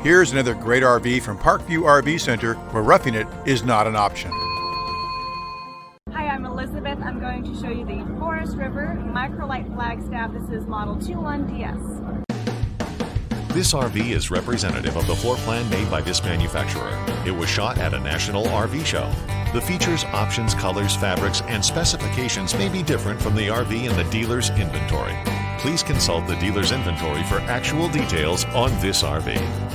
Here's another great RV from Parkview RV Center, where roughing it is not an option. Hi, I'm Elizabeth. I'm going to show you the River Micro Lite Flagstaff. This is model 21DS. This RV is representative of the floor plan made by this manufacturer. It was shot at a national RV show. The features, options, colors, fabrics, and specifications may be different from the RV in the dealer's inventory. Please consult the dealer's inventory for actual details on this RV.